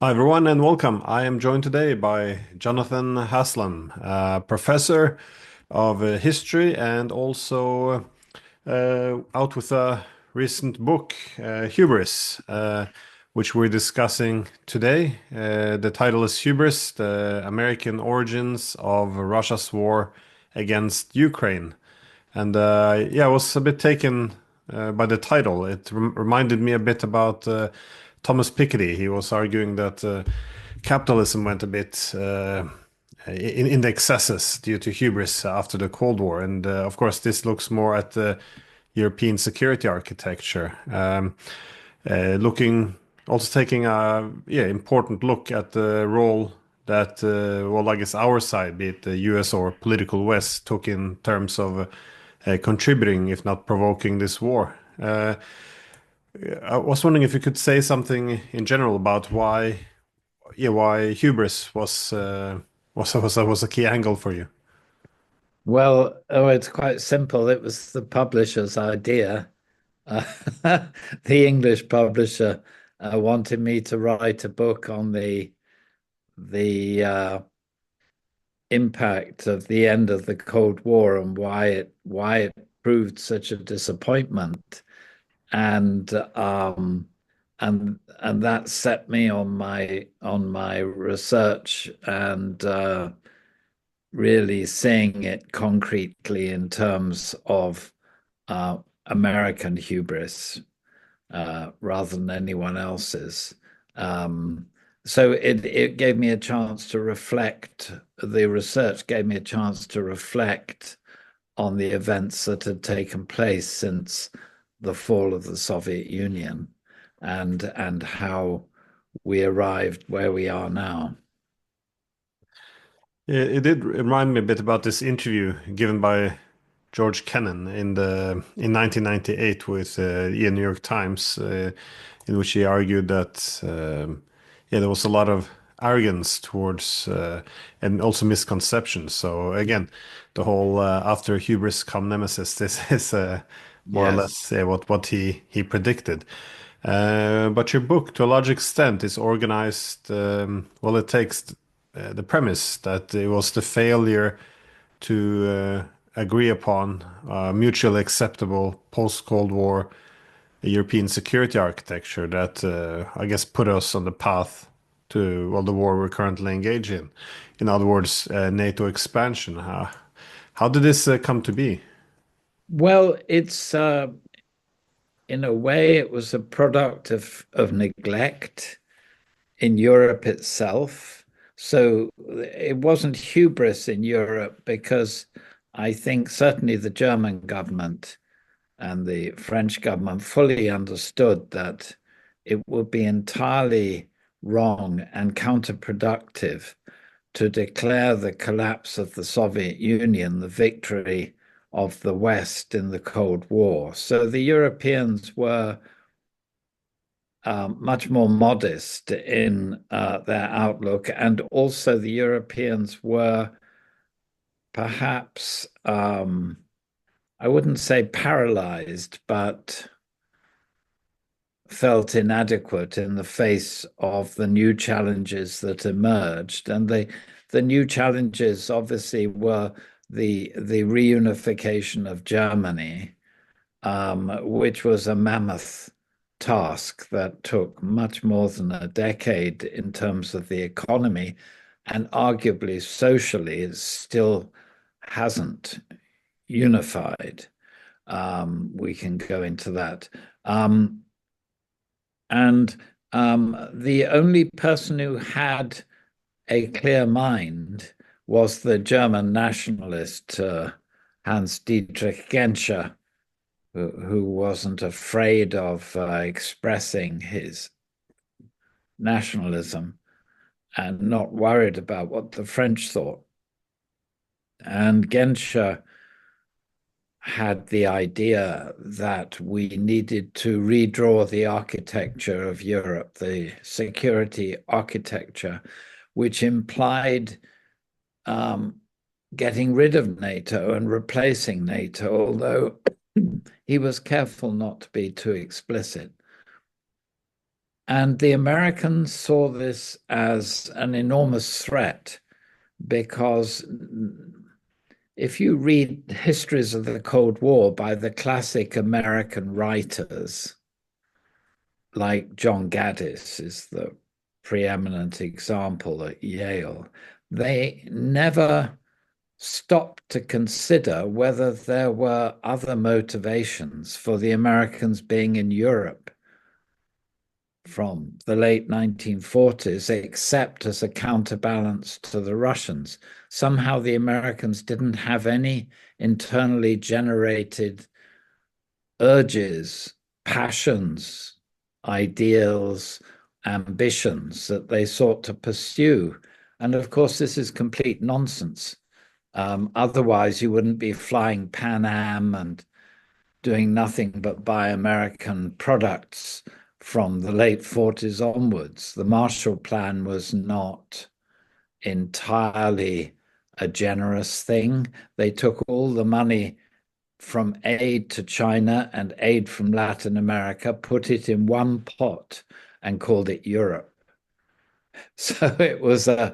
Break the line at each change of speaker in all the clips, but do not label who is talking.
Hi, everyone, and welcome. I am joined today by Jonathan Haslam, professor of history and also out with a recent book, Hubris, which we're discussing today. The title is Hubris, The American Origins of Russia's War Against Ukraine. And yeah, I was a bit taken by the title. It reminded me a bit about Thomas Piketty. He was arguing that capitalism went a bit in the excesses due to hubris after the Cold War. And of course, this looks more at the European security architecture, looking also taking a important look at the role that well, I guess our side, be it the U.S. or political West, took in terms of contributing, if not provoking, this war. I was wondering if you could say something in general about why hubris was a key angle for you.
Well, it's quite simple. It was the publisher's idea. Uh, the English publisher wanted me to write a book on the impact of the end of the Cold War and why it proved such a disappointment. And and that set me on my research and really seeing it concretely in terms of uh, American hubris rather than anyone else's. Um, so it gave me a chance to reflect. The research gave me a chance to reflect on the events that had taken place since the fall of the Soviet Union and how we arrived where we are now.
It did remind me a bit about this interview given by George Kennan in 1998 with the New York Times, in which he argued that yeah, there was a lot of arrogance towards and also misconceptions. So again, the whole after hubris come nemesis. This is more or
Yes.
less what he predicted. But your book, to a large extent, is organized. Well, it takes the premise that it was the failure to agree upon mutually acceptable post-Cold War European security architecture that I guess put us on the path to well the war we're currently engaged in. In other words, NATO expansion. How did this come to be?
Well, it's in a way it was a product of neglect in Europe itself. So it wasn't hubris in Europe because I think certainly the German government and the French government fully understood that it would be entirely wrong and counterproductive to declare the collapse of the Soviet Union the victory of the West in the Cold War. So the Europeans were much more modest in their outlook, and also the Europeans were perhaps, I wouldn't say paralyzed, but felt inadequate in the face of the new challenges that emerged. And the new challenges obviously were the reunification of Germany, which was a mammoth task that took much more than a decade in terms of the economy, and arguably socially, it still hasn't unified. We can go into that. And the only person who had a clear mind was the German nationalist Hans Dietrich Genscher, who wasn't afraid of expressing his nationalism and not worried about what the French thought. And Genscher had the idea that we needed to redraw the architecture of Europe, the security architecture, which implied getting rid of NATO and replacing NATO, although he was careful not to be too explicit. And the Americans saw this as an enormous threat because if you read histories of the Cold War by the classic American writers, like John Gaddis is the preeminent example at Yale, they never stopped to consider whether there were other motivations for the Americans being in Europe from the late 1940s, except as a counterbalance to the Russians. Somehow the Americans didn't have any internally generated urges, passions, ideals, ambitions that they sought to pursue. And of course, this is complete nonsense. Otherwise, you wouldn't be flying Pan Am and doing nothing but buy American products from the late 40s onwards. The Marshall Plan was not entirely a generous thing. They took all the money from aid to China and aid from Latin America, put it in one pot and called it Europe. So it was and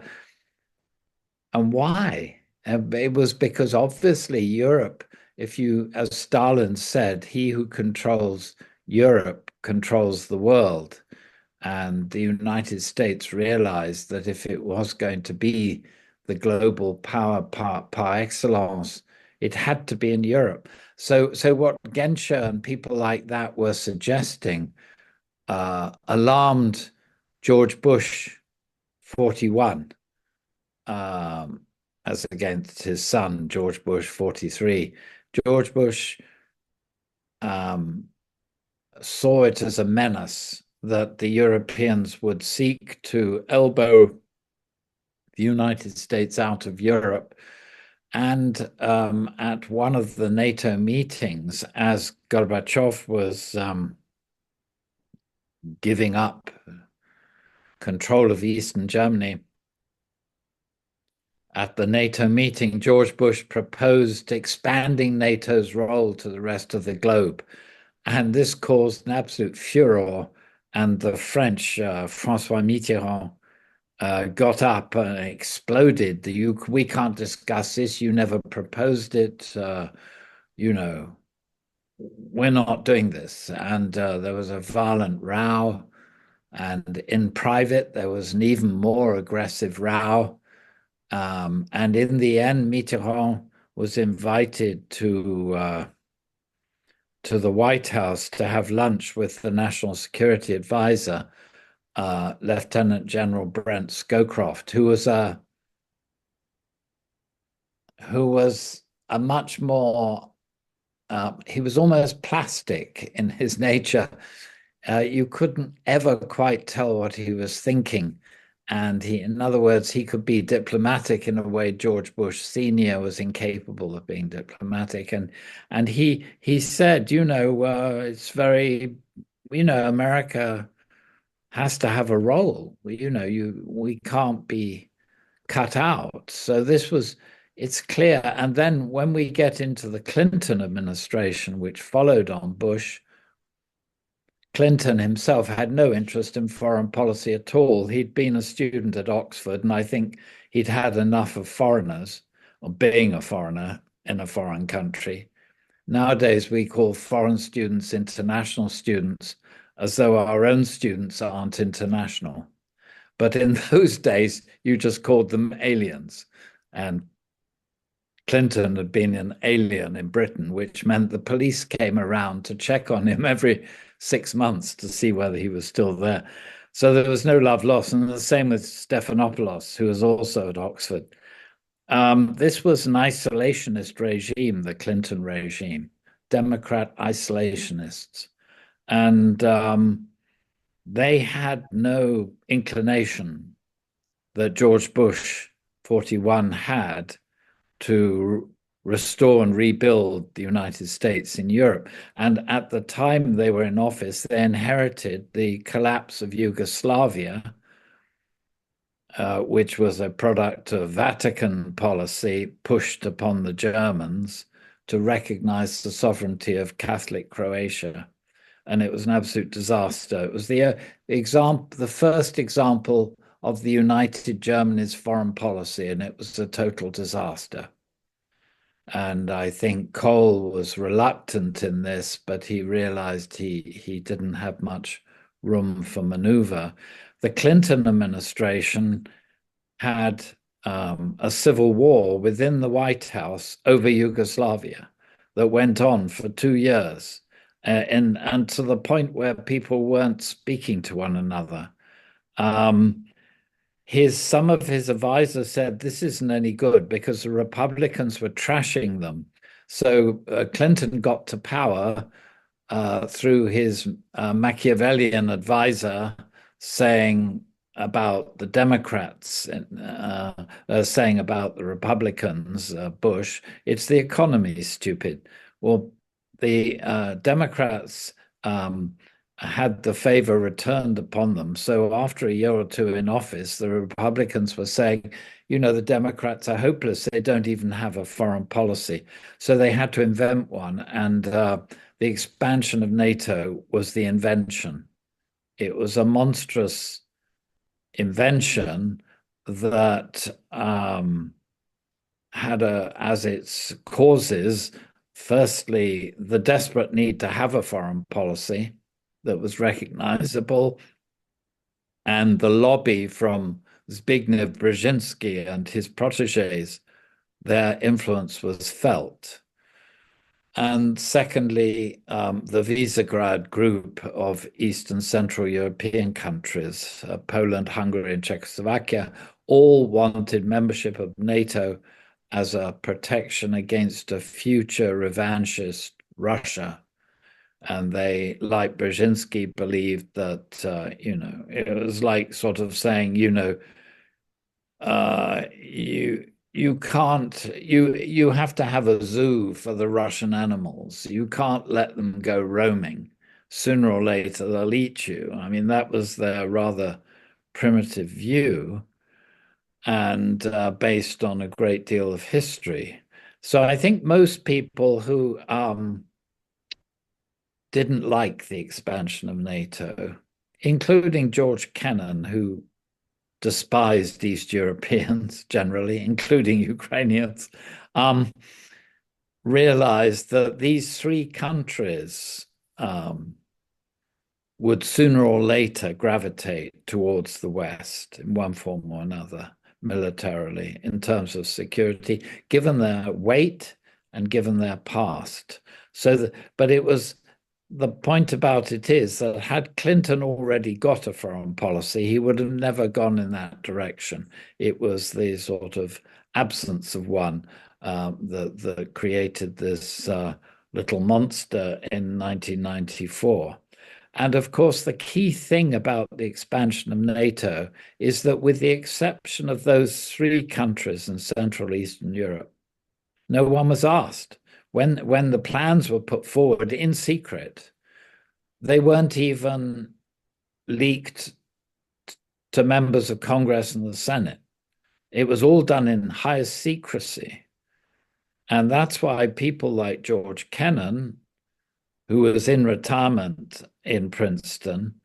why? It was because obviously Europe, if you, as Stalin said, he who controls Europe controls the world. And the United States realized that if it was going to be the global power par excellence, it had to be in Europe. So what Genscher and people like that were suggesting alarmed George Bush 41, as against his son, George Bush 43. George Bush saw it as a menace that the Europeans would seek to elbow the United States out of Europe. And at one of the NATO meetings, as Gorbachev was giving up control of Eastern Germany, at the NATO meeting, George Bush proposed expanding NATO's role to the rest of the globe. And this caused an absolute furor. And the French, François Mitterrand, got up and exploded. We can't discuss this. You never proposed it. You know, we're not doing this. And there was a violent row. And in private, there was an even more aggressive row. And in the end, Mitterrand was invited to the White House to have lunch with the National Security Advisor, Lieutenant General Brent Scowcroft, who was a much more, he was almost plastic in his nature. You couldn't ever quite tell what he was thinking. And in other words, he could be diplomatic in a way George Bush Sr. was incapable of being diplomatic. And he said, it's very, America has to have a role. We can't be cut out. So it's clear. And then when we get into the Clinton administration, which followed on Bush, Clinton himself had no interest in foreign policy at all. He'd been a student at Oxford, and I think he'd had enough of foreigners, or being a foreigner in a foreign country. Nowadays, we call foreign students international students, as though our own students aren't international. But in those days, you just called them aliens. And Clinton had been an alien in Britain, which meant the police came around to check on him every 6 months to see whether he was still there. So there was no love lost. And the same with Stephanopoulos, who was also at Oxford. This was an isolationist regime, the Clinton regime, Democrat isolationists. And they had no inclination that George Bush 41 had to restore and rebuild the United States in Europe. And at the time they were in office, they inherited the collapse of Yugoslavia, which was a product of Vatican policy pushed upon the Germans to recognize the sovereignty of Catholic Croatia. and it was an absolute disaster. It was the first example of the United Germany's foreign policy, and it was a total disaster. And I think Kohl was reluctant in this, but he realized he didn't have much room for maneuver. The Clinton administration had a civil war within the White House over Yugoslavia that went on for 2 years, and to the point where people weren't speaking to one another. Some of his advisors said this isn't any good because the Republicans were trashing them. So Clinton got to power through his Machiavellian advisor saying about the Democrats, saying about the Republicans, Bush, it's the economy, stupid. Well, the Democrats had the favor returned upon them. So after a year or two in office, the Republicans were saying, the Democrats are hopeless. They don't even have a foreign policy. So they had to invent one. And the expansion of NATO was the invention. It was a monstrous invention that had as its causes, firstly, the desperate need to have a foreign policy that was recognizable, and the lobby from Zbigniew Brzezinski and his protégés, their influence was felt. And secondly, the Visegrad group of East and Central European countries, Poland, Hungary, and Czechoslovakia, all wanted membership of NATO as a protection against a future revanchist Russia. And they, like Brzezinski, believed that, it was like sort of saying, you can't, you have to have a zoo for the Russian animals. You can't let them go roaming. Sooner or later, they'll eat you. I mean, that was their rather primitive view, and based on a great deal of history. So I think most people who didn't like the expansion of NATO, including George Kennan, who despised East Europeans generally, including Ukrainians, realized that these three countries would sooner or later gravitate towards the West in one form or another, militarily, in terms of security, given their weight and given their past. But it was, the point about it is that had Clinton already got a foreign policy, he would have never gone in that direction. It was the sort of absence of one that created this little monster in 1994. And of course, the key thing about the expansion of NATO is that with the exception of those three countries in Central Eastern Europe, no one was asked. When the plans were put forward in secret, they weren't even leaked to members of Congress and the Senate. It was all done in highest secrecy. And that's why people like George Kennan, who was in retirement in Princeton,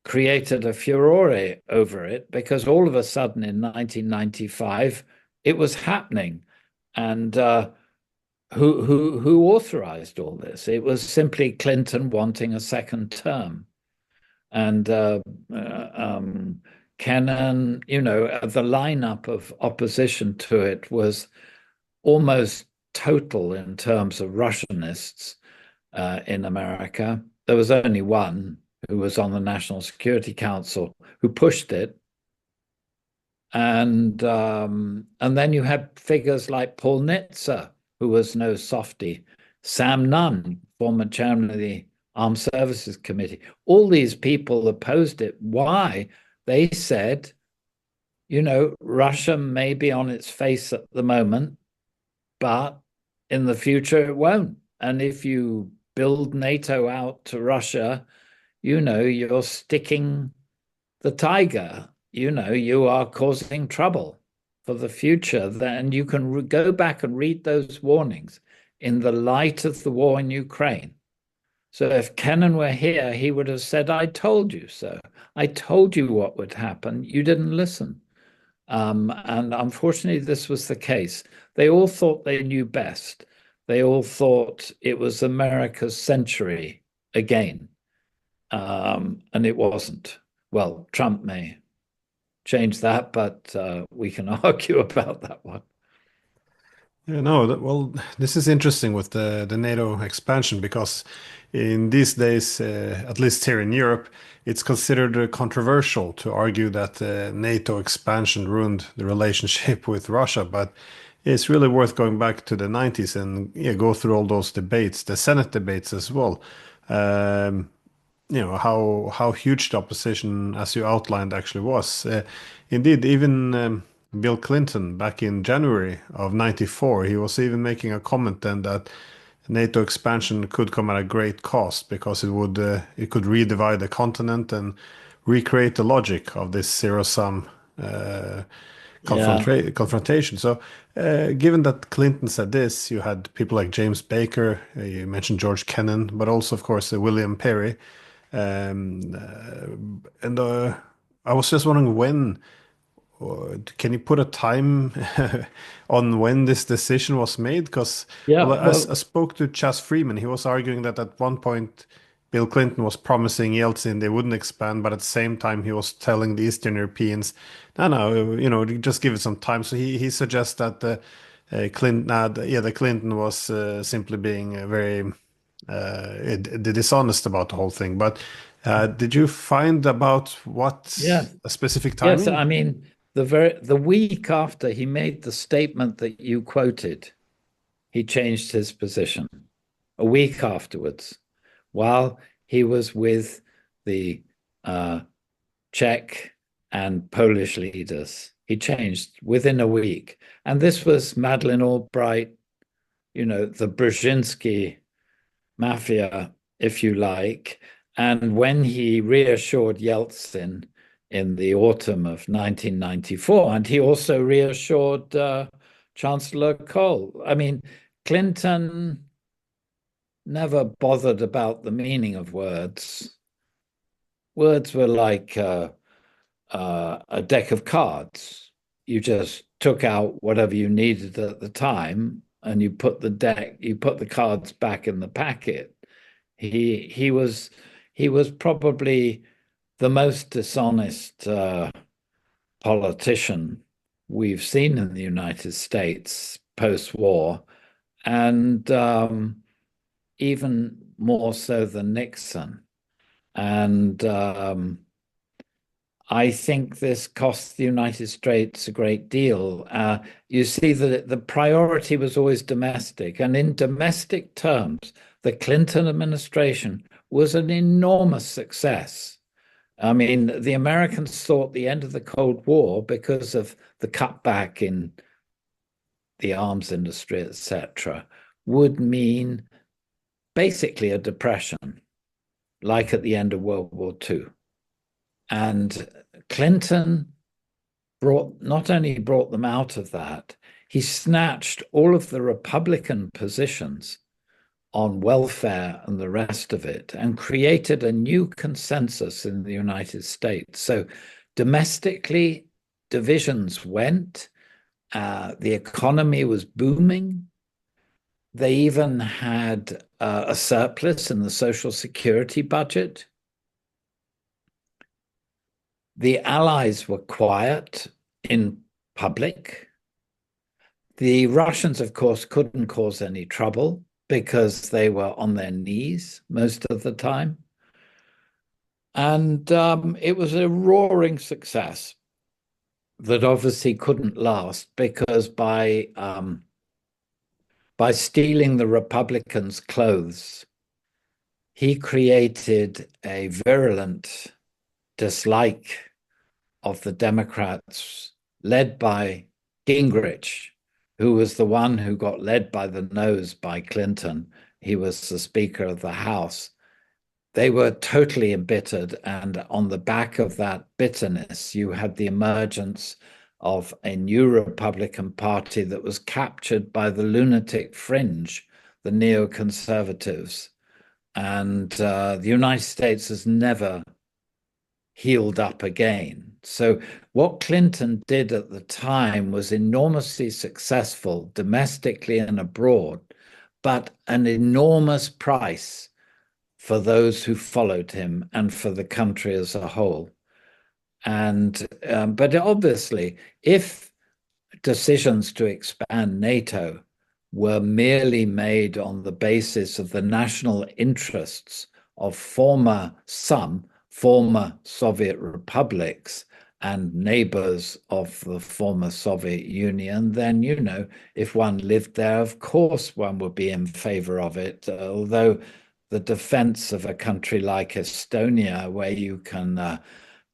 created a furore over it, because all of a sudden in 1995, it was happening. And who authorized all this? It was simply Clinton wanting a second term. And Kennan, the lineup of opposition to it was almost total in terms of Russianists in America. There was only one who was on the National Security Council who pushed it. And then you had figures like Paul Nitze, who was no softy, Sam Nunn, former chairman of the Armed Services Committee. All these people opposed it. Why? They said, Russia may be on its face at the moment, but in the future it won't. And if you build NATO out to Russia, you're sticking the tiger. You are causing trouble for the future. Then you can go back and read those warnings in the light of the war in Ukraine. So if Kennan were here, he would have said, I told you so. I told you what would happen. You didn't listen. And unfortunately, this was the case. They all thought they knew best. They all thought it was America's century again. And it wasn't. Well, Trump may change that, but we can argue about that one.
Yeah, no, well, this is interesting with the NATO expansion because in these days, at least here in Europe, it's considered controversial to argue that NATO expansion ruined the relationship with Russia. But it's really worth going back to the 90s and yeah, go through all those debates, the Senate debates as well. Um, you know how huge the opposition, as you outlined, actually was. Indeed, even Bill Clinton back in January of '94, he was even making a comment then that NATO expansion could come at a great cost because it could redivide the continent and recreate the logic of this zero-sum
Yeah.
confrontation. So, given that Clinton said this, you had people like James Baker, you mentioned George Kennan, but also, of course, William Perry. And I was just wondering when, can you put a time on when this decision was made? Because,
Yeah.
well, I
Well,
spoke to Chas Freeman. He was arguing that at one point, Bill Clinton was promising Yeltsin they wouldn't expand, but at the same time, he was telling the Eastern Europeans, no, no, you know, just give it some time. So he suggests that the Clinton was simply being very dishonest about the whole thing. But did you find about what
yeah.
a specific
Yes.
timing?
I mean, the week after he made the statement that you quoted, he changed his position. A week afterwards, while he was with the uh, Czech and Polish leaders, he changed within a week. And this was Madeleine Albright, the Brzezinski mafia, if you like. And when he reassured Yeltsin in the autumn of 1994, and he also reassured Chancellor Kohl. I mean, Clinton never bothered about the meaning of words. Words were like a deck of cards. You just took out whatever you needed at the time, and you put the cards back in the packet. He was probably the most dishonest politician we've seen in the United States post-war, and even more so than Nixon. And I think this cost the United States a great deal. You see that the priority was always domestic, and in domestic terms, the Clinton administration was an enormous success. I mean, the Americans thought the end of the Cold War, because of the cutback in the arms industry, etc., would mean basically a depression, like at the end of World War II. And Clinton not only brought them out of that, he snatched all of the Republican positions on welfare and the rest of it and created a new consensus in the United States. So domestically, divisions went, the economy was booming. They even had a surplus in the Social Security budget. The Allies were quiet in public. The Russians, of course, couldn't cause any trouble because they were on their knees most of the time. And it was a roaring success that obviously couldn't last because by stealing the Republicans' clothes, he created a virulent dislike of the Democrats, led by Gingrich, who was the one who got led by the nose by Clinton. He was the Speaker of the House. They were totally embittered, and on the back of that bitterness, you had the emergence of a new Republican Party that was captured by the lunatic fringe, the neoconservatives. and the United States has never healed up again. So what Clinton did at the time was enormously successful domestically and abroad, but an enormous price for those who followed him and for the country as a whole. And but obviously, if decisions to expand NATO were merely made on the basis of the national interests of some former Soviet republics and neighbors of the former Soviet Union, then, if one lived there, of course one would be in favor of it. Although the defense of a country like Estonia, where you can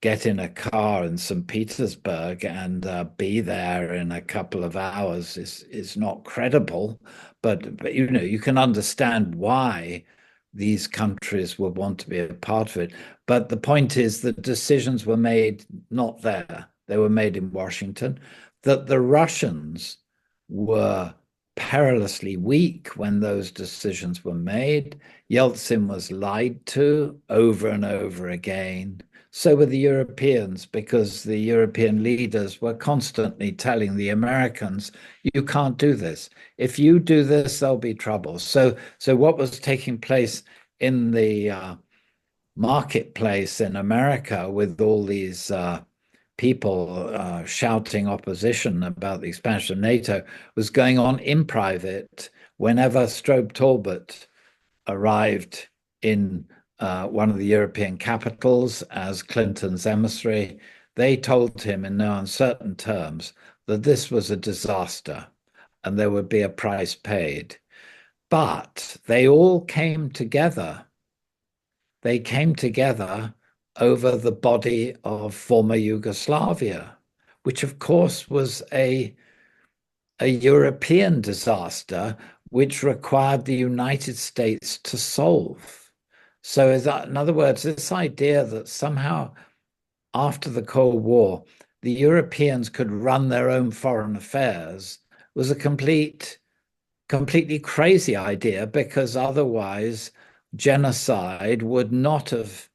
get in a car in St. Petersburg and be there in a couple of hours is not credible. But you can understand why these countries would want to be a part of it. But the point is that decisions were made not there. They were made in Washington, that the Russians were perilously weak when those decisions were made. Yeltsin was lied to over and over again. So were the Europeans, because the European leaders were constantly telling the Americans, you can't do this. If you do this, there'll be trouble. So what was taking place in the marketplace in America with all these people shouting opposition about the expansion of NATO was going on in private whenever Strobe Talbot arrived in one of the European capitals as Clinton's emissary. They told him in no uncertain terms that this was a disaster and there would be a price paid. But they all came together. They came together over the body of former Yugoslavia, which of course was a European disaster which required the United States to solve. So in other words, this idea that somehow after the Cold War, the Europeans could run their own foreign affairs was a completely crazy idea, because otherwise genocide would not have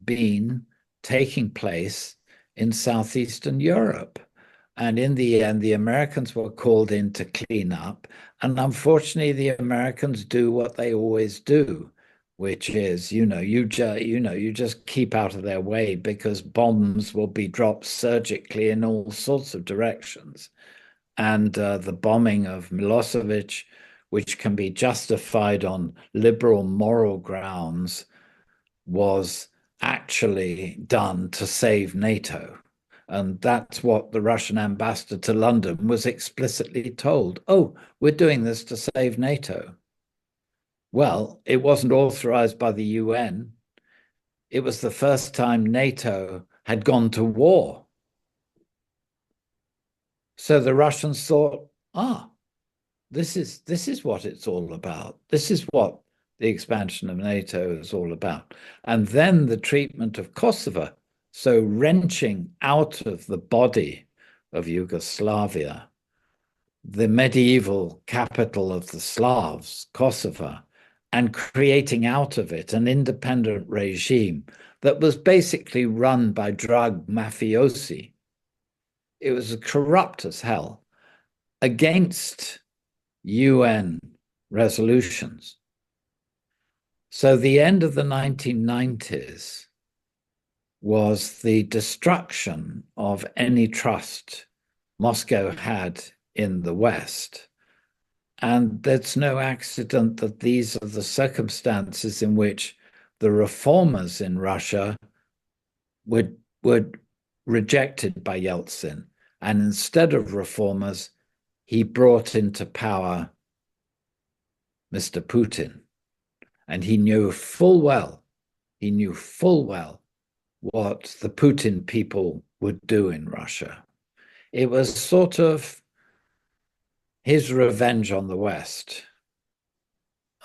been taking place in southeastern Europe. And in the end, the Americans were called in to clean up. And unfortunately, the Americans do what they always do, which is, you just keep out of their way, because bombs will be dropped surgically in all sorts of directions. And the bombing of Milosevic, which can be justified on liberal moral grounds, was actually done to save NATO. And that's what the Russian ambassador to London was explicitly told. Oh, we're doing this to save NATO. Well, it wasn't authorized by the UN. It was the first time NATO had gone to war. So the Russians thought, this is what it's all about. This is what the expansion of NATO is all about. And then the treatment of Kosovo, so wrenching out of the body of Yugoslavia the medieval capital of the Slavs, Kosovo, and creating out of it an independent regime that was basically run by drug mafiosi. It was corrupt as hell, against UN resolutions. So the end of the 1990s was the destruction of any trust Moscow had in the West. And it's no accident that these are the circumstances in which the reformers in Russia were rejected by Yeltsin. And instead of reformers, he brought into power Mr. Putin. And he knew full well what the Putin people would do in Russia. It was sort of his revenge on the West,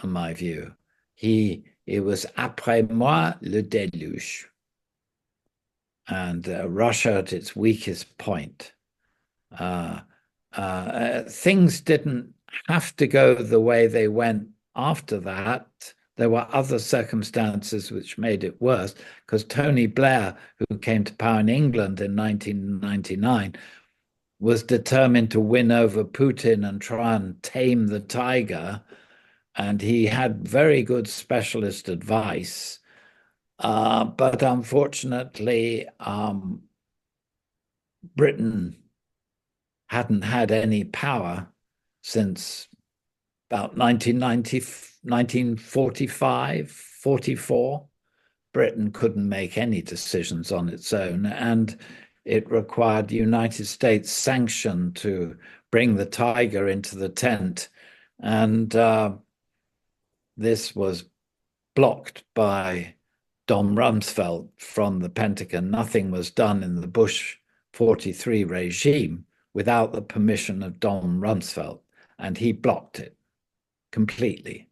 in my view. It was après moi le déluge. And Russia at its weakest point. Things didn't have to go the way they went after that, There were other circumstances which made it worse because Tony Blair, who came to power in England in 1999, was determined to win over Putin and try and tame the tiger. And he had very good specialist advice. But unfortunately, Britain hadn't had any power since about 1945, 44. Britain couldn't make any decisions on its own, and it required United States sanction to bring the tiger into the tent. And this was blocked by Don Rumsfeld from the Pentagon. Nothing was done in the Bush 43 regime without the permission of Don Rumsfeld, and he blocked it completely.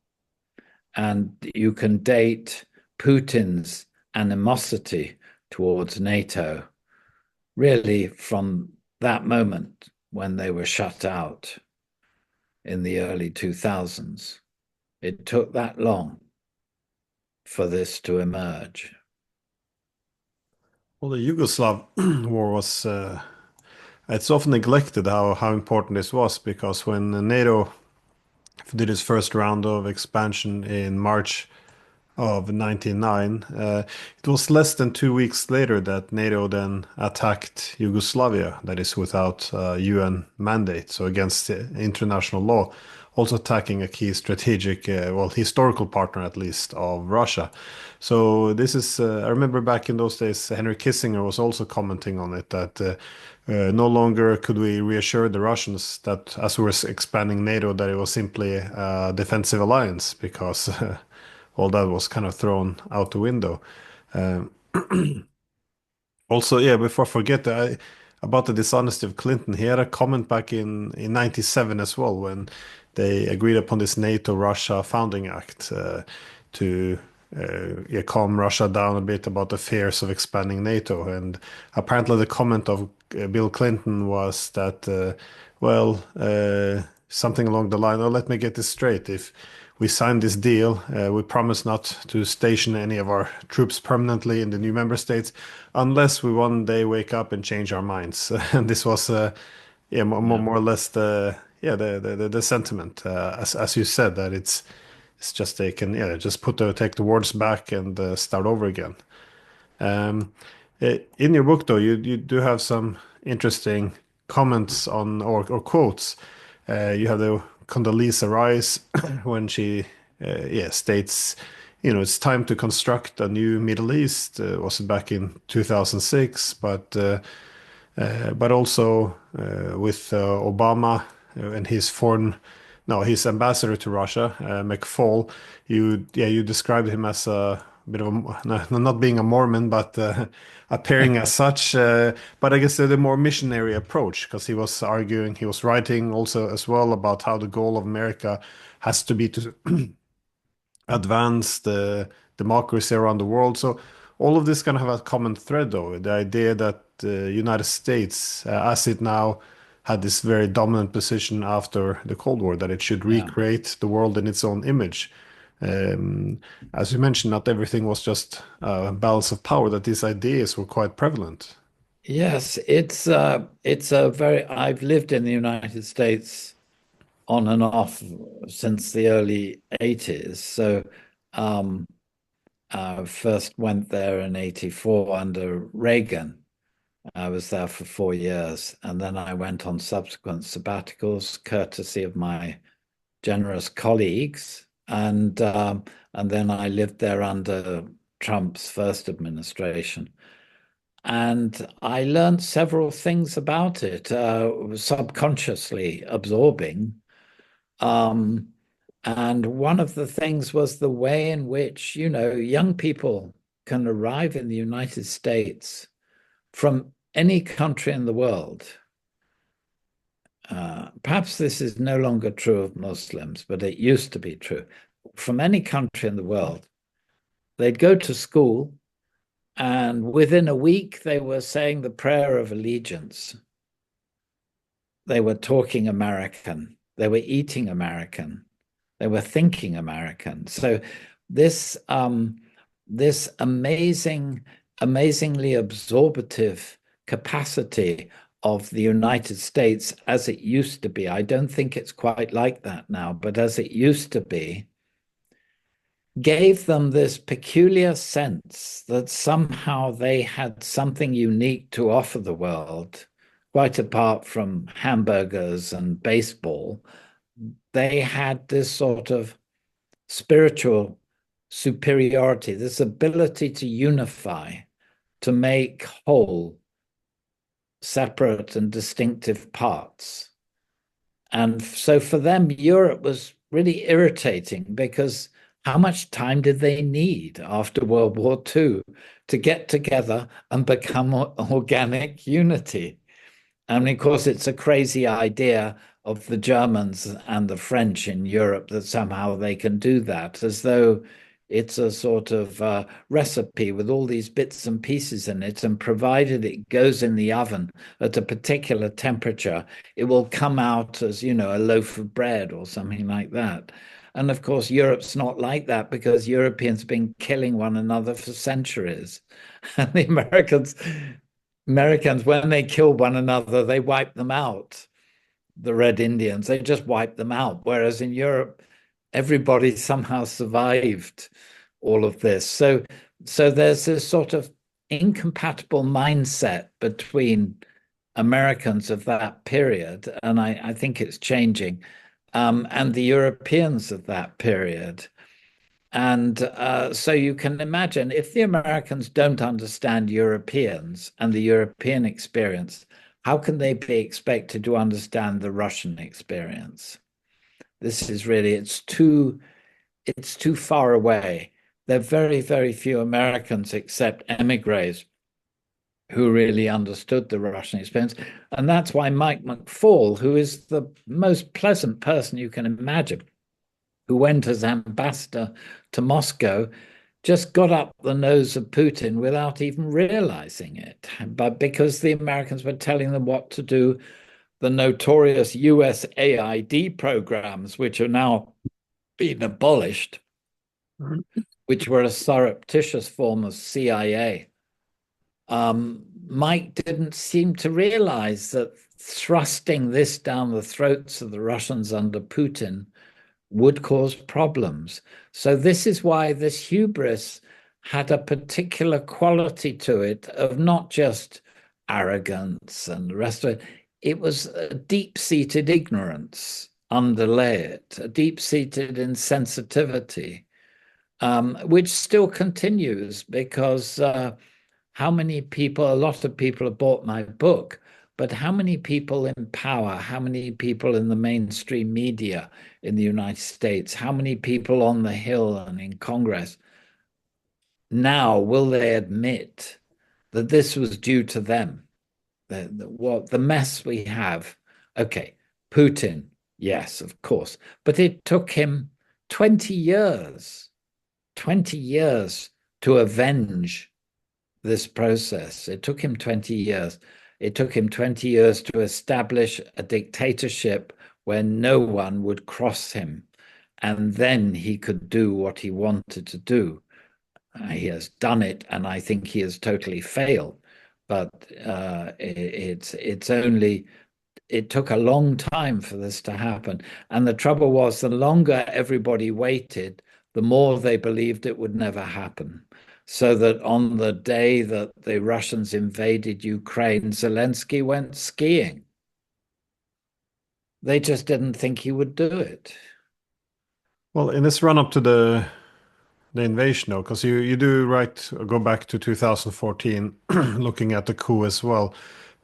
And you can date Putin's animosity towards NATO really from that moment when they were shut out in the early 2000s. It took that long for this to emerge.
Well, the Yugoslav war was, it's often neglected how important this was because when NATO did its first round of expansion in March of 99. It was less than 2 weeks later that NATO then attacked Yugoslavia, that is without UN mandate, so against international law, also attacking a key strategic, well, historical partner at least of Russia. So this is, I remember back in those days, Henry Kissinger was also commenting on it that no longer could we reassure the Russians that as we were expanding NATO, that it was simply a defensive alliance because all that was kind of thrown out the window. Um, Also, yeah, before I forget, about the dishonesty of Clinton, he had a comment back in 97 as well when they agreed upon this NATO-Russia Founding Act to yeah, calm Russia down a bit about the fears of expanding NATO. And apparently the comment of Bill Clinton was that, well, something along the line, oh, let me get this straight. If we sign this deal, we promise not to station any of our troops permanently in the new member states unless we one day wake up and change our minds. And this was, yeah,
Yeah.
more or less the yeah the sentiment, as you said, that it's just they can just take the words back and start over again. Um, in your book, though, you do have some interesting comments on or quotes. You have the Condoleezza Rice when she yeah states, it's time to construct a new Middle East. Was back in 2006, but also with Obama and his foreign, no, his ambassador to Russia, McFaul. You described him as a bit of a, not being a Mormon, but appearing as such. But I guess the more missionary approach, because he was arguing, he was writing also as well about how the goal of America has to be to advance the democracy around the world. So all of this kind of have a common thread, though, the idea that the United States, as it now had this very dominant position after the Cold War, that it should
Yeah.
recreate the world in its own image. As you mentioned, not everything was just a balance of power, that these ideas were quite prevalent.
Yes, it's a very I've lived in the United States on and off since the early 80s. So um I first went there in 84 under Reagan. I was there for 4 years, and then I went on subsequent sabbaticals, courtesy of my generous colleagues, and then I lived there under Trump's first administration. And I learned several things about it, subconsciously absorbing. Um, and one of the things was the way in which, young people can arrive in the United States from any country in the world. Perhaps this is no longer true of Muslims, but it used to be true. From any country in the world, they'd go to school, and within a week, they were saying the prayer of allegiance. They were talking American. They were eating American. They were thinking American. So this this amazingly absorptive capacity of the United States as it used to be. I don't think it's quite like that now, but as it used to be, gave them this peculiar sense that somehow they had something unique to offer the world, quite apart from hamburgers and baseball. They had this sort of spiritual superiority, this ability to unify, to make whole separate and distinctive parts. And so for them, Europe was really irritating because how much time did they need after World War II to get together and become organic unity? And of course, it's a crazy idea of the Germans and the French in Europe that somehow they can do that, as though it's a sort of recipe with all these bits and pieces in it, and provided it goes in the oven at a particular temperature, it will come out as, you know, a loaf of bread or something like that. And of course, Europe's not like that because Europeans have been killing one another for centuries. And the Americans, when they kill one another, they wipe them out. The Red Indians, they just wipe them out. Whereas in Europe, everybody somehow survived all of this. So there's this sort of incompatible mindset between Americans of that period, and I think it's changing, and the Europeans of that period. And so you can imagine if the Americans don't understand Europeans and the European experience, how can they be expected to understand the Russian experience? This is really, it's too far away. There are very, very few Americans except emigres who really understood the Russian experience. And that's why Mike McFaul, who is the most pleasant person you can imagine, who went as ambassador to Moscow, just got up the nose of Putin without even realizing it. But because the Americans were telling them what to do, the notorious USAID programs, which are now being abolished, which were a surreptitious form of CIA. Mike didn't seem to realize that thrusting this down the throats of the Russians under Putin would cause problems. So this is why this hubris had a particular quality to it of not just arrogance and the rest of it. It was a deep-seated ignorance underlay it, a deep-seated insensitivity, which still continues because how many people, a lot of people have bought my book, but how many people in power, how many people in the mainstream media in the United States, how many people on the Hill and in Congress, now will they admit that this was due to them? What the mess we have. Okay, Putin, yes, of course, but it took him 20 years, 20 years to avenge this process. It took him 20 years. It took him 20 years to establish a dictatorship where no one would cross him. And then he could do what he wanted to do. He has done it, and I think he has totally failed. But it took a long time for this to happen. And the trouble was, the longer everybody waited, the more they believed it would never happen. So that on the day that the Russians invaded Ukraine, Zelensky went skiing. They just didn't think he would do it.
Well, in this run up to the invasion, though, because you do go back to 2014, looking at the coup as well,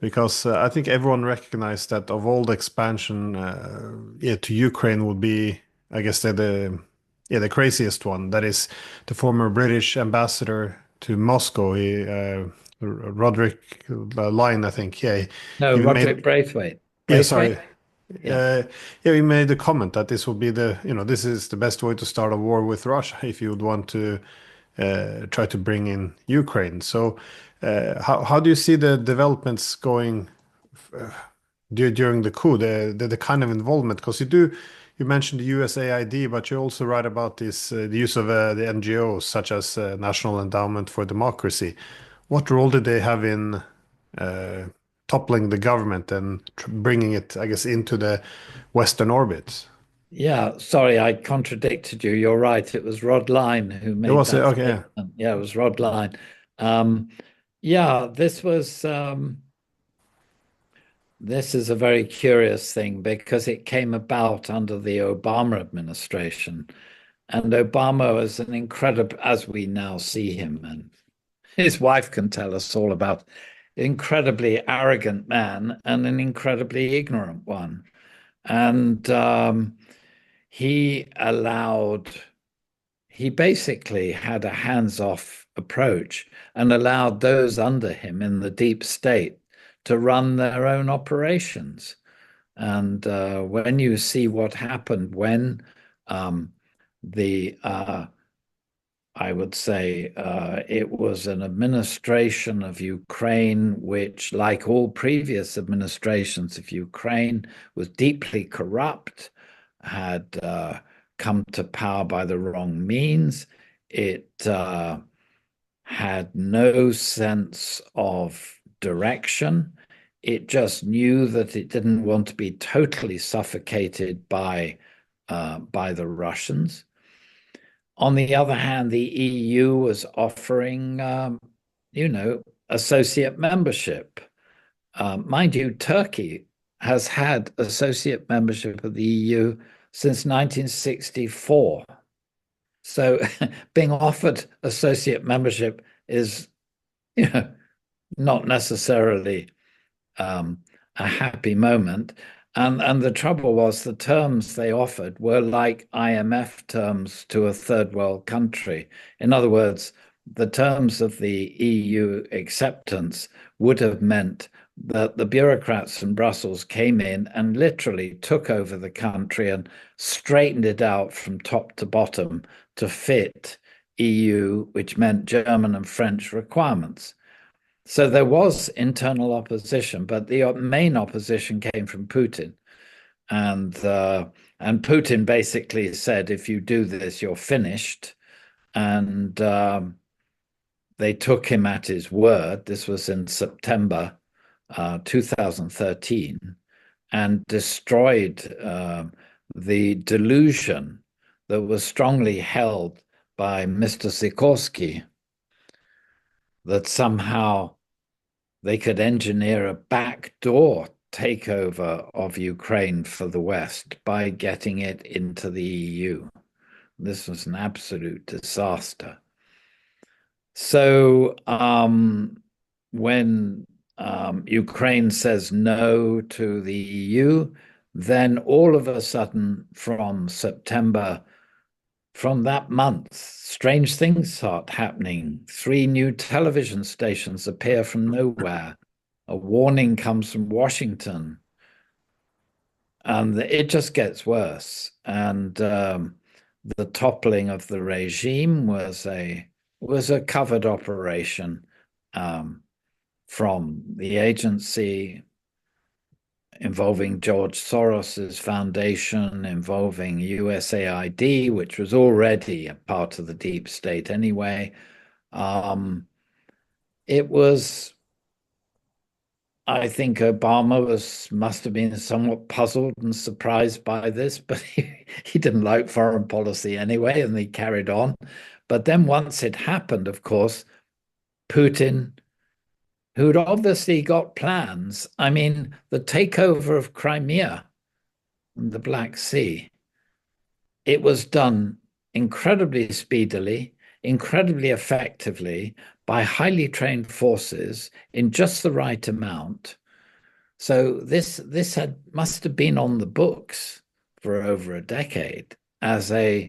because I think everyone recognized that of all the expansion, to Ukraine would be, I guess, the craziest one. That is the former British ambassador to Moscow, Roderick Lyne, I think. Yeah,
No,
he
Roderick
made.
Braithwaite.
Yeah, sorry.
Braithwaite? Yeah.
Yeah, he made the comment that this would be this is the best way to start a war with Russia if you would want to try to bring in Ukraine. So, how do you see the developments going during the coup, the kind of involvement? Because you mentioned the USAID, but you also write about this the use of the NGOs such as National Endowment for Democracy. What role did they have in uh, toppling the government and bringing it, I guess, into the Western orbit?
Yeah, sorry, I contradicted you. You're right. It was Rod Line who
It
made
was
that
okay. Yeah.
statement. Yeah, it was Rod Line. Um, yeah, this is a very curious thing because it came about under the Obama administration. And Obama was an incredible, as we now see him, and his wife can tell us all about, incredibly arrogant man and an incredibly ignorant one. And he allowed, he basically had a hands-off approach and allowed those under him in the deep state to run their own operations. And when you see what happened when um, the I would say it was an administration of Ukraine, which, like all previous administrations of Ukraine, was deeply corrupt, had come to power by the wrong means. It had no sense of direction. It just knew that it didn't want to be totally suffocated by the Russians. On the other hand, the EU was offering, associate membership. Mind you, Turkey has had associate membership of the EU since 1964. So being offered associate membership is, you know, not necessarily a happy moment. And the trouble was the terms they offered were like IMF terms to a third world country. In other words, the terms of the EU acceptance would have meant that the bureaucrats in Brussels came in and literally took over the country and straightened it out from top to bottom to fit EU, which meant German and French requirements. So there was internal opposition, but the main opposition came from Putin. And Putin basically said, if you do this, you're finished. And they took him at his word. This was in September 2013, and destroyed the delusion that was strongly held by Mr. Sikorsky that somehow they could engineer a backdoor takeover of Ukraine for the West by getting it into the EU. This was an absolute disaster. So when Ukraine says no to the EU, then all of a sudden from September, from that month, strange things start happening. 3 new television stations appear from nowhere. A warning comes from Washington. And it just gets worse. And the toppling of the regime was a covered operation from the agency, involving George Soros's foundation, involving USAID, which was already a part of the deep state anyway. It was, I think Obama must have been somewhat puzzled and surprised by this, but he didn't like foreign policy anyway, and he carried on. But then once it happened, of course, Putin, who'd obviously got plans. I mean, the takeover of Crimea and the Black Sea, it was done incredibly speedily, incredibly effectively by highly trained forces in just the right amount. So this must have been on the books for over a decade as a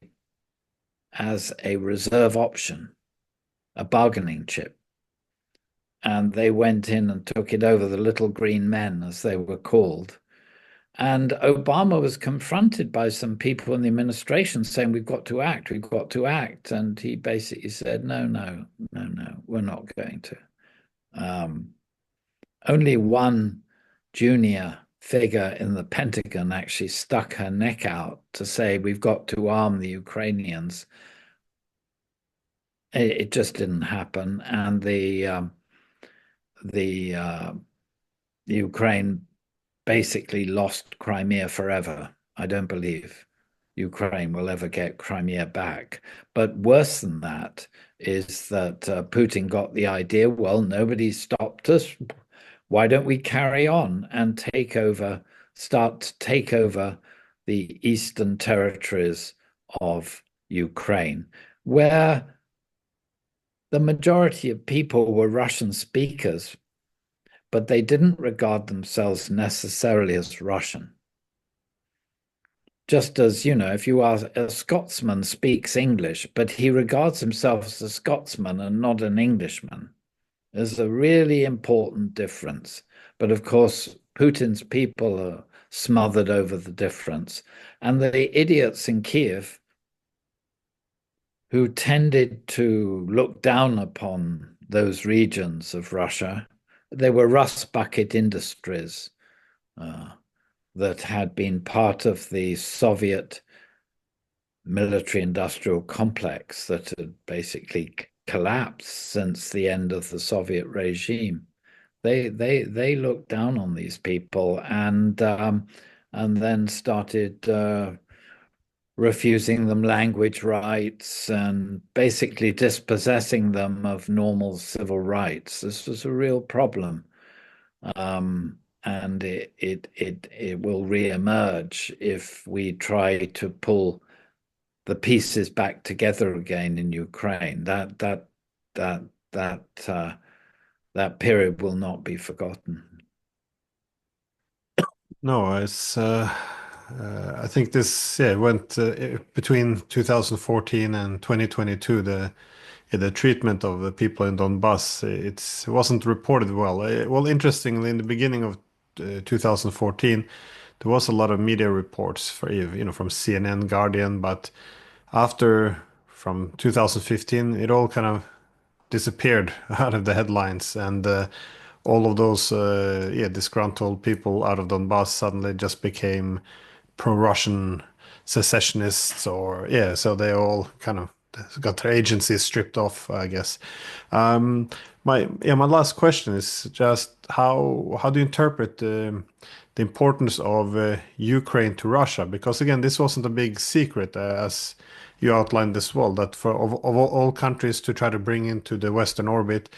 reserve option, a bargaining chip. And they went in and took it over, the little green men, as they were called. And Obama was confronted by some people in the administration saying, we've got to act, we've got to act. And he basically said, no, no, no, no, we're not going to. Only one junior figure in the Pentagon actually stuck her neck out to say we've got to arm the Ukrainians. It just didn't happen, and the Ukraine basically lost Crimea forever. I don't believe Ukraine will ever get Crimea back. But worse than that is that Putin got the idea, well, nobody stopped us. Why don't we carry on and start to take over the eastern territories of Ukraine, where the majority of people were Russian speakers, but they didn't regard themselves necessarily as Russian. Just as, if you are a Scotsman speaks English, but he regards himself as a Scotsman and not an Englishman. There's a really important difference. But of course, Putin's people are smothered over the difference. And the idiots in Kiev who tended to look down upon those regions of Russia, they were rust bucket industries that had been part of the Soviet military-industrial complex that had basically collapsed since the end of the Soviet regime. They looked down on these people and then started refusing them language rights and basically dispossessing them of normal civil rights. This was a real problem. And it will re-emerge if we try to pull the pieces back together again in Ukraine. That period will not be forgotten.
No, I think this went between 2014 and 2022. The treatment of the people in Donbass, it wasn't reported well. Well, interestingly, in the beginning of 2014, there was a lot of media reports from CNN, Guardian, but after from 2015, it all kind of disappeared out of the headlines, and all of those disgruntled people out of Donbass suddenly just became pro-Russian secessionists, so they all kind of got their agencies stripped off, I guess. My last question is just how do you interpret the importance of Ukraine to Russia? Because again, this wasn't a big secret, as you outlined as well, that for of all countries to try to bring into the Western orbit,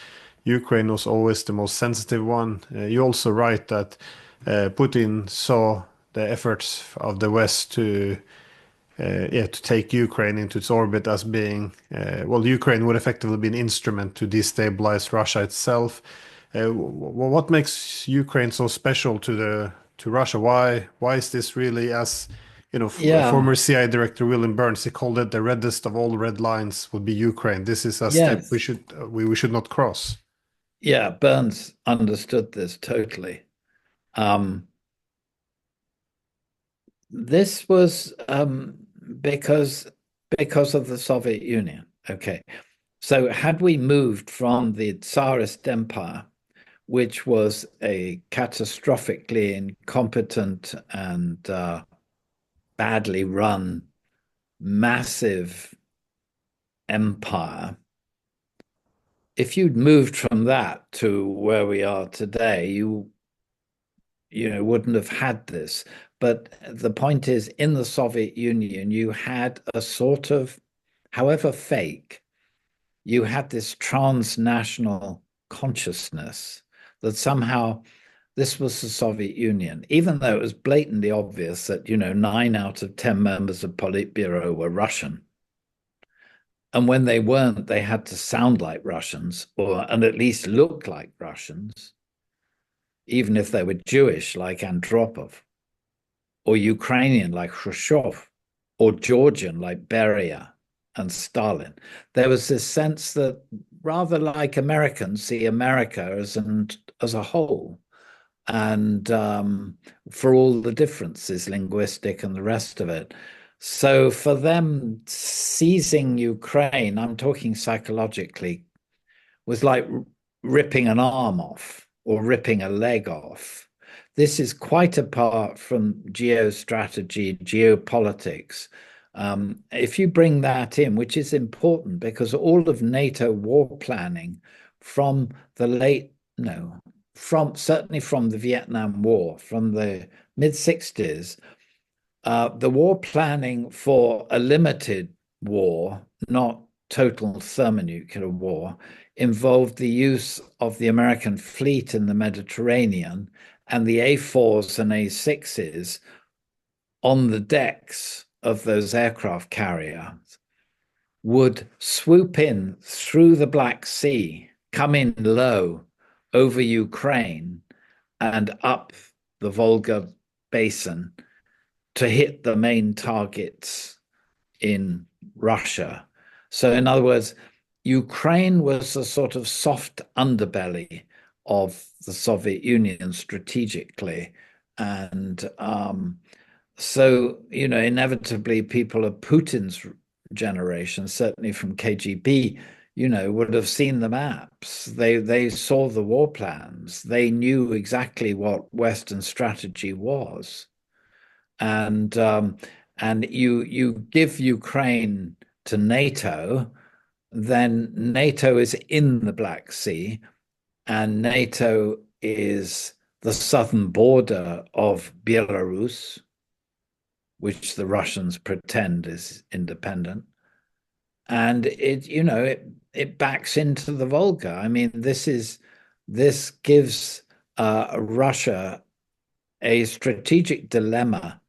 Ukraine was always the most sensitive one. You also write that Putin saw the efforts of the West to take Ukraine into its orbit as being, Ukraine would effectively be an instrument to destabilize Russia itself. What makes Ukraine so special to Russia? Why is this really, as
Yeah,
former CIA director William Burns, he called it the reddest of all red lines would be Ukraine. This is a step
yes.
we should not cross.
Yeah, Burns understood this totally. Um, this was because of the Soviet Union. Okay. So had we moved from the Tsarist Empire, which was a catastrophically incompetent and badly run, massive empire, if you'd moved from that to where we are today, you wouldn't have had this. But the point is, in the Soviet Union, you had a sort of, however fake, you had this transnational consciousness that somehow this was the Soviet Union, even though it was blatantly obvious that, 9 out of 10 members of Politburo were Russian. And when they weren't, they had to sound like Russians and at least look like Russians, even if they were Jewish, like Andropov, or Ukrainian, like Khrushchev, or Georgian, like Beria and Stalin. There was this sense that, rather like Americans see America as a whole, and for all the differences, linguistic and the rest of it. So for them, seizing Ukraine, I'm talking psychologically, was like ripping an arm off or ripping a leg off. this is quite apart from geostrategy, geopolitics. If you bring that in, which is important because all of NATO war planning from the late, no, from certainly from the Vietnam War, from the mid 60s, the war planning for a limited war, not total thermonuclear war, involved the use of the American fleet in the Mediterranean and the A4s and A6s on the decks of those aircraft carriers would swoop in through the Black Sea, come in low over Ukraine and up the Volga basin to hit the main targets in Russia. So, in other words, Ukraine was a sort of soft underbelly of the Soviet Union strategically. And so, inevitably, people of Putin's generation, certainly from KGB, would have seen the maps. They saw the war plans. They knew exactly what Western strategy was. And you give Ukraine to NATO, then NATO is in the Black Sea, and NATO is the southern border of Belarus, which the Russians pretend is independent. And it backs into the Volga. I mean, this gives Russia a strategic dilemma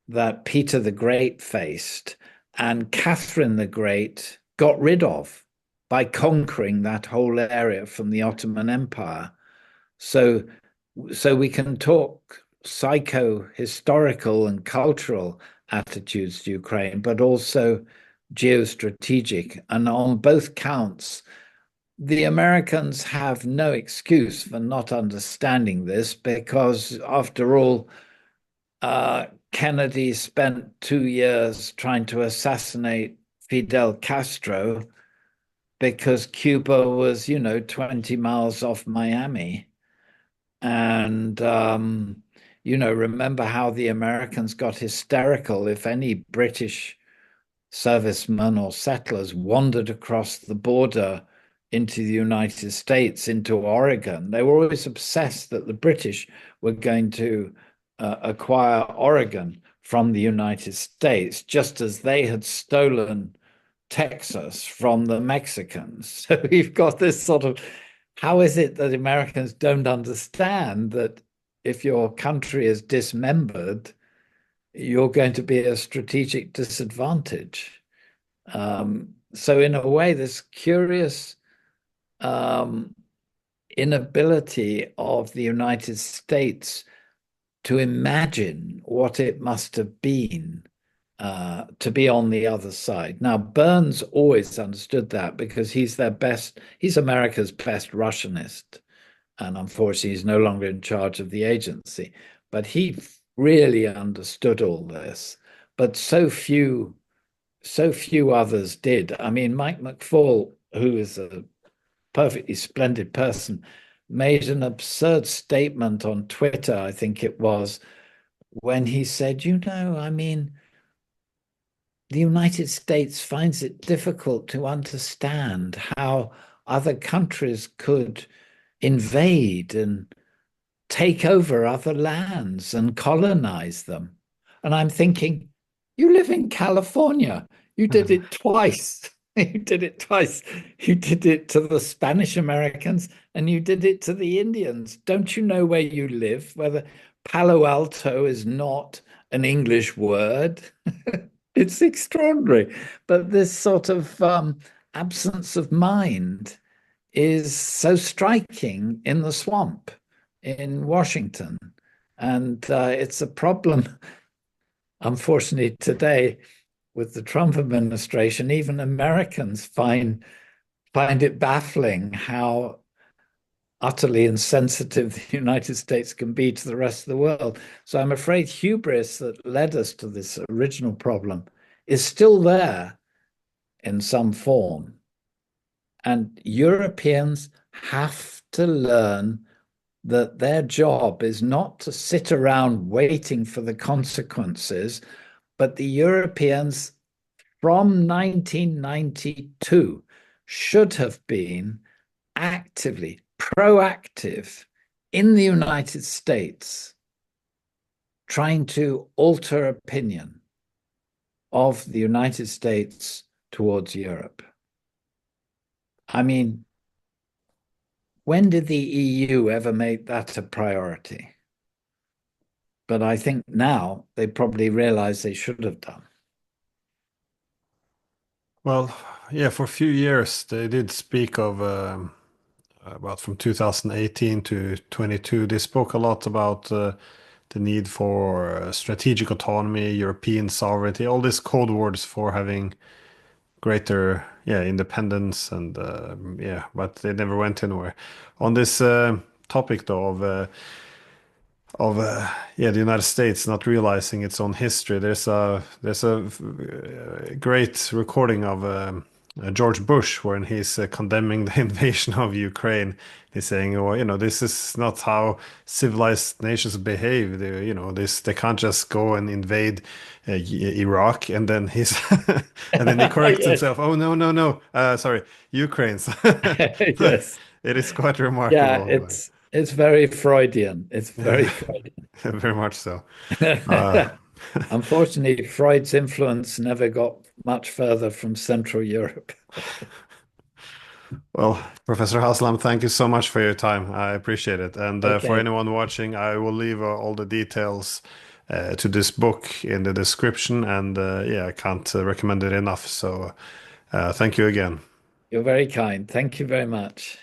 that Peter the Great faced and Catherine the Great got rid of by conquering that whole area from the Ottoman Empire. So we can talk psycho-historical and cultural attitudes to Ukraine, but also geostrategic. And on both counts, the Americans have no excuse for not understanding this because, after all, Kennedy spent 2 years trying to assassinate Fidel Castro because Cuba was, 20 miles off Miami. And, remember how the Americans got hysterical if any British servicemen or settlers wandered across the border into the United States, into Oregon. They were always obsessed that the British were going to acquire Oregon from the United States, just as they had stolen Texas from the Mexicans. So you've got this sort of, how is it that Americans don't understand that if your country is dismembered, you're going to be at a strategic disadvantage? So in a way, this curious inability of the United States to imagine what it must have been to be on the other side. Now, Burns always understood that because he's America's best Russianist. And unfortunately, he's no longer in charge of the agency. But he really understood all this. But so few others did. I mean, Mike McFaul, who is a perfectly splendid person, made an absurd statement on Twitter, I think it was, when he said, I mean, the United States finds it difficult to understand how other countries could invade and take over other lands and colonize them. And I'm thinking, you live in California. You did it twice. You did it twice. You did it to the Spanish Americans and you did it to the Indians. Don't you know where you live? Whether Palo Alto is not an English word. It's extraordinary. But this sort of absence of mind is so striking in the swamp in Washington. And it's a problem, unfortunately, today with the Trump administration. Even Americans find it baffling how utterly insensitive the United States can be to the rest of the world. So I'm afraid hubris that led us to this original problem is still there in some form. And Europeans have to learn that their job is not to sit around waiting for the consequences, but the Europeans from 1992 should have been actively proactive in the United States, trying to alter opinion of the United States towards Europe. I mean, when did the EU ever make that a priority? But I think now they probably realize they should have done.
Well, yeah, for a few years they did speak of about from 2018 to 22. They spoke a lot about the need for strategic autonomy, European sovereignty, all these code words for having greater, yeah, independence and yeah, but they never went anywhere. On this topic though of yeah, the United States not realizing its own history. There's a great recording of George Bush when he's condemning the invasion of Ukraine. He's saying, "Oh, you know, this is not how civilized nations behave. You know, they can't just go and invade Iraq." And then he's and then he corrects
Yes.
himself. Oh no, no, no. Sorry, Ukraine's.
Yes.
It is quite
Yeah,
remarkable.
it's very Freudian. It's very
Yeah,
Freudian.
very much so. Uh,
Unfortunately, Freud's influence never got much further from Central Europe.
well, Professor Haslam, thank you so much for your time. I appreciate it. And for
Okay,
anyone watching, I will leave all the details to this book in the description. And yeah, I can't recommend it enough. So thank you again.
you're very kind. Thank you very much.